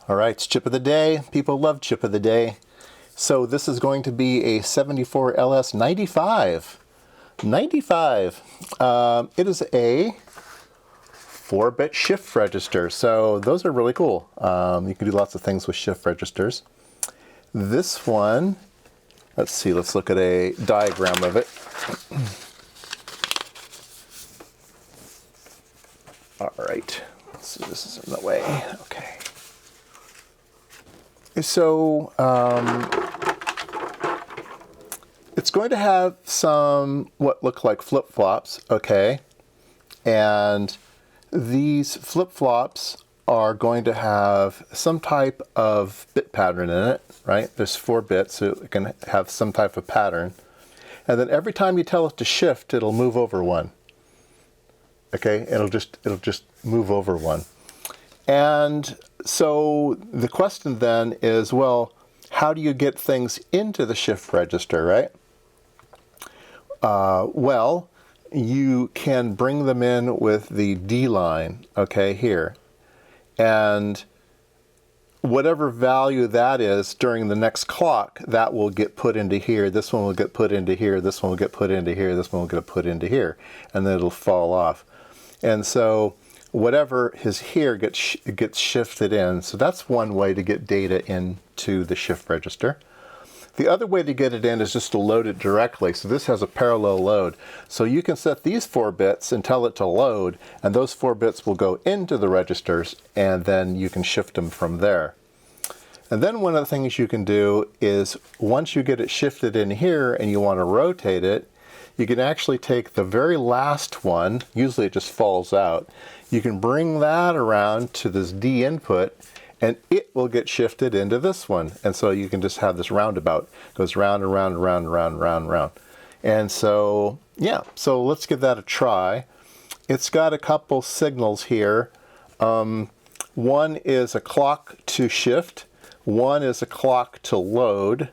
All right, it's chip of the day. People love chip of the day. So this is going to be a 74LS 95. 95. It is a 4-bit shift register. So those are really cool. You can do lots of things with shift registers. This one, let's see, let's look at a diagram of it. All right, so this is in the way. Okay. So it's going to have some what look like flip-flops, okay? And these flip-flops are going to have some type of bit pattern in it, right? There's 4 bits, so it can have some type of pattern. And then every time you tell it to shift, it'll move over one. Okay, it'll just move over one. And so the question then is, well, how do you get things into the shift register, right? Well, you can bring them in with the D line, okay, here. And whatever value that is during the next clock, that will get put into here. This one will get put into here. This one will get put into here. This one will get put into here. And then it'll fall off. And so whatever is here gets shifted in. So that's one way to get data into the shift register. The other way to get it in is just to load it directly. So this has a parallel load. So you can set these 4 bits and tell it to load, and those 4 bits will go into the registers, and then you can shift them from there. And then one of the things you can do is, once you get it shifted in here and you want to rotate it, you can actually take the very last one, usually it just falls out, you can bring that around to this D input and it will get shifted into this one. And so you can just have this roundabout. It goes round and round and round and round and round and round. And so, yeah, so let's give that a try. It's got a couple signals here. One is a clock to shift, one is a clock to load,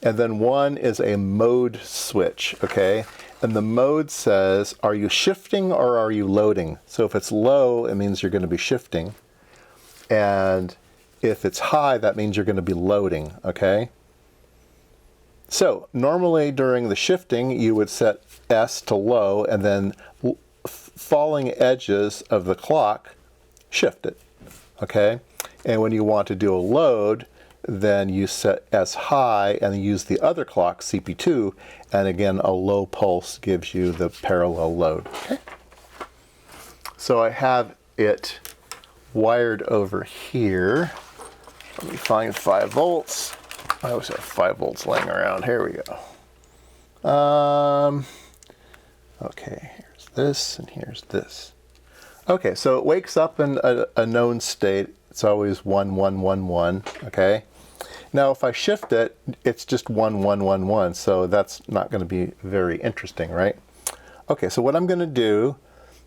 and then one is a mode switch, okay? And the mode says, are you shifting or are you loading? So if it's low, it means you're going to be shifting. And if it's high, that means you're going to be loading, okay? So normally during the shifting, you would set S to low, and then falling edges of the clock, shift it, okay? And when you want to do a load, then you set S high and use the other clock, CP2, and again, a low pulse gives you the parallel load, okay? So I have it wired over here. Let me find 5 volts. I always have 5 volts laying around. Here we go. Okay, here's this and here's this. Okay, so it wakes up in a known state. It's always 1, 1, 1, 1, okay? Now if I shift it, it's just 1, 1, 1, 1, so that's not going to be very interesting, right? Okay, so what I'm going to do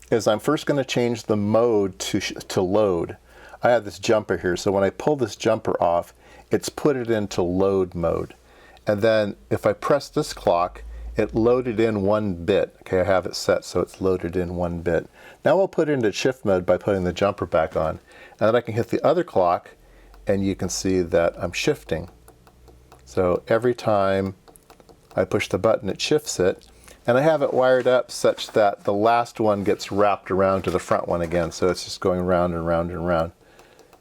is I'm first going to change the mode to load. I have this jumper here, so when I pull this jumper off, it's put it into load mode. And then if I press this clock, it loaded in 1 bit. Okay, I have it set so it's loaded in 1 bit. Now I'll put it into shift mode by putting the jumper back on. And then I can hit the other clock, and you can see that I'm shifting. So every time I push the button, it shifts it. And I have it wired up such that the last one gets wrapped around to the front one again. So it's just going round and round and round.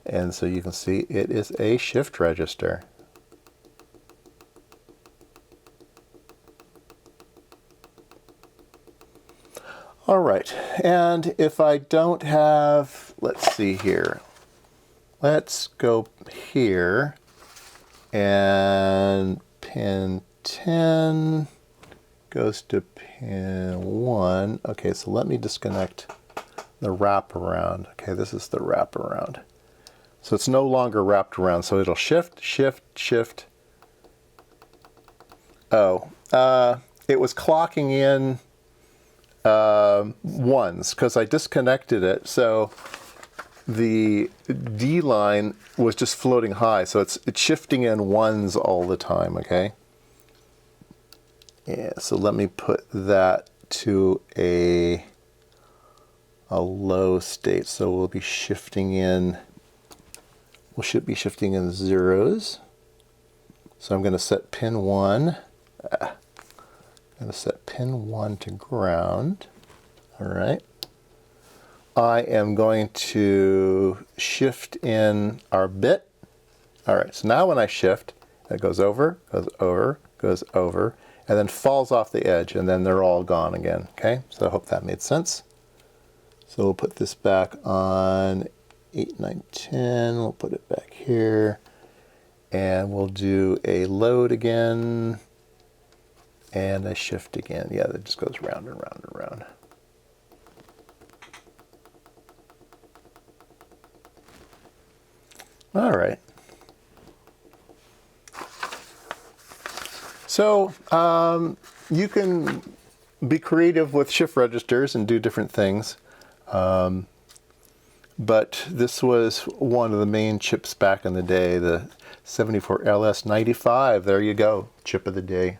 And so you can see it is a shift register. All right, and if I don't have, let's see here. Let's go here, and pin 10 goes to pin 1. Okay, so let me disconnect the wraparound. Okay, this is the wraparound. So it's no longer wrapped around, so it'll shift, shift, shift. Oh, it was clocking in ones because I disconnected it, so the D line was just floating high, so it's shifting in ones all the time, okay? Yeah, so let me put that to a low state, so we'll be shifting in should be shifting in zeros. So I'm going to set pin 1. I'm going to set pin 1 to ground. All right. I am going to shift in our bit. All right, so now when I shift, it goes over, goes over, goes over, and then falls off the edge, and then they're all gone again, okay? So I hope that made sense. So we'll put this back on 8, 9, 10. We'll put it back here, and we'll do a load again, and a shift again. Yeah, that just goes round and round and round. All right. So you can be creative with shift registers and do different things. But this was one of the main chips back in the day, the 74LS95. There you go, chip of the day.